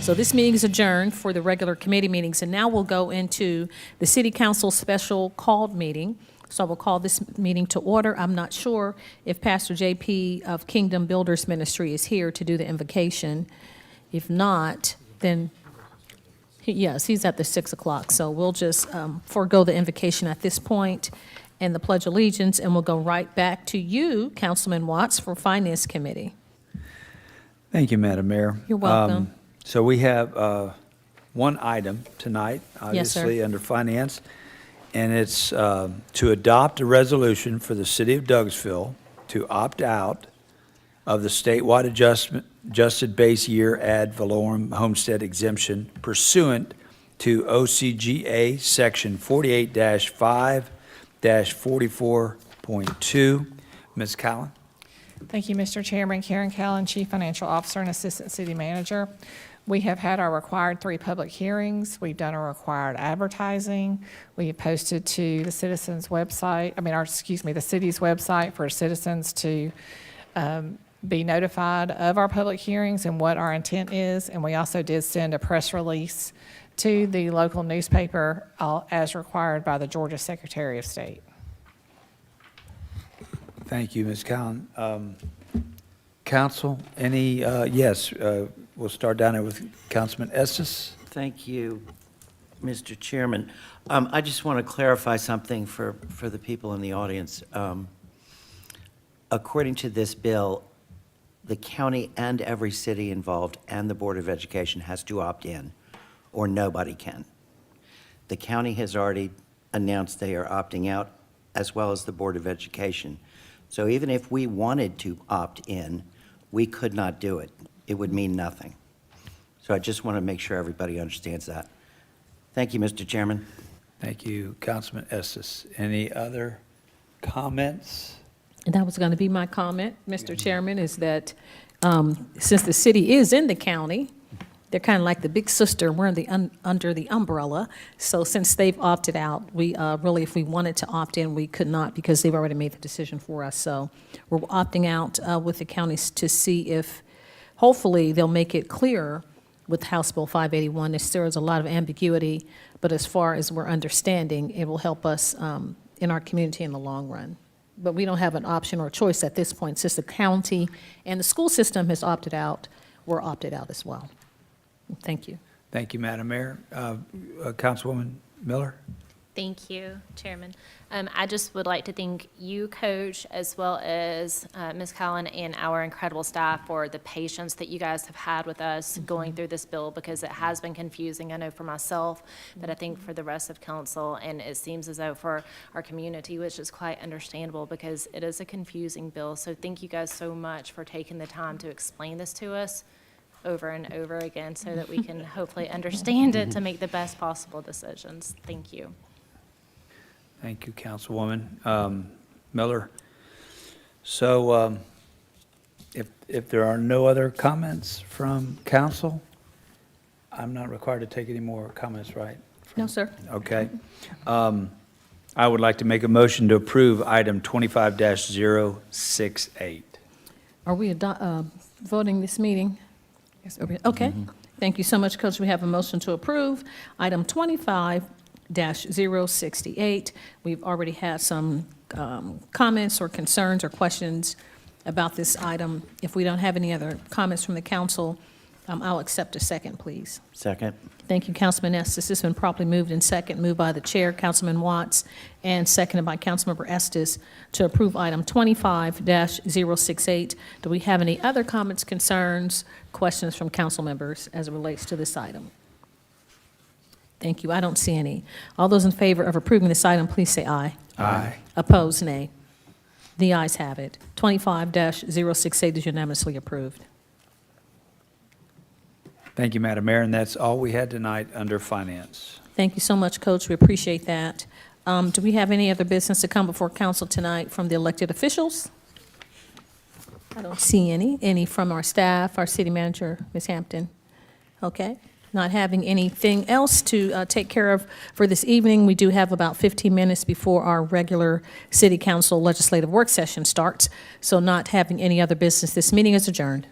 So this meeting is adjourned for the regular committee meetings, and now we'll go into the City Council special called meeting. So I will call this meeting to order. I'm not sure if Pastor JP of Kingdom Builders Ministry is here to do the invocation. If not, then, yes, he's at the 6 o'clock. So we'll just forego the invocation at this point and the Pledge of Allegiance, and we'll go right back to you, Councilman Watts, for Finance Committee. Thank you, Madam Mayor. You're welcome. So we have one item tonight, Yes, sir. obviously, under Finance, and it's to adopt a resolution for the City of Douglasville to opt out of the statewide adjusted base year ad valorem homestead exemption pursuant to OCGA Section 48-5-44.2. Ms. Collin? Thank you, Mr. Chairman. Karen Callen, Chief Financial Officer and Assistant City Manager. We have had our required 3 public hearings. We've done our required advertising. We have posted to the citizens' website, the city's website for citizens to be notified of our public hearings and what our intent is. And we also did send a press release to the local newspaper as required by the Georgia Secretary of State. Thank you, Ms. Collin. Council, any, yes, we'll start down there with Councilman Estes. Thank you, Mr. Chairman. I just want to clarify something for the people in the audience. According to this bill, the county and every city involved and the Board of Education has to opt in, or nobody can. The county has already announced they are opting out, as well as the Board of Education. So even if we wanted to opt in, we could not do it. It would mean nothing. So I just want to make sure everybody understands that. Thank you, Mr. Chairman. Thank you, Councilman Estes. Any other comments? And that was going to be my comment, Mr. Chairman, is that since the city is in the county, they're kind of like the big sister. We're under the umbrella. So since they've opted out, we really, if we wanted to opt in, we could not because they've already made the decision for us. So we're opting out with the counties to see if, hopefully, they'll make it clear with House Bill 581. There is a lot of ambiguity, but as far as we're understanding, it will help us in our community in the long run. But we don't have an option or choice at this point. Since the county and the school system has opted out, we're opted out as well. Thank you. Thank you, Madam Mayor. Councilwoman Miller? Thank you, Chairman. I just would like to thank you, Coach, as well as Ms. Collin and our incredible staff for the patience that you guys have had with us going through this bill, because it has been confusing, I know for myself, but I think for the rest of council, and it seems as though for our community, which is quite understandable because it is a confusing bill. So thank you guys so much for taking the time to explain this to us over and over again so that we can hopefully understand it to make the best possible decisions. Thank you. Thank you, Councilwoman Miller. So if there are no other comments from council, I'm not required to take any more comments, right? No, sir. Okay. I would like to make a motion to approve item 25-068. Are we voting this meeting? Yes, Okay. Thank you so much, Coach. We have a motion to approve item 25-068. We've already had some comments or concerns or questions about this item. If we don't have any other comments from the council, I'll accept a second, please. Second. Thank you, Councilman Estes. This has been properly moved in second, moved by the chair, Councilman Watts, and seconded by Councilmember Estes to approve item 25-068. Do we have any other comments, concerns, questions from council members as it relates to this item? Thank you. I don't see any. All those in favor of approving this item, please say aye. Aye. Opposed, nay. The ayes have it. 25-068 is unanimously approved. Thank you, Madam Mayor, and that's all we had tonight under Finance. Thank you so much, Coach. We appreciate that. Do we have any other business to come before council tonight from the elected officials? I don't see any. Any from our staff, our city manager, Ms. Hampton? Okay. Not having anything else to take care of for this evening, we do have about 15 minutes before our regular city council legislative work session starts. So not having any other business, this meeting is adjourned.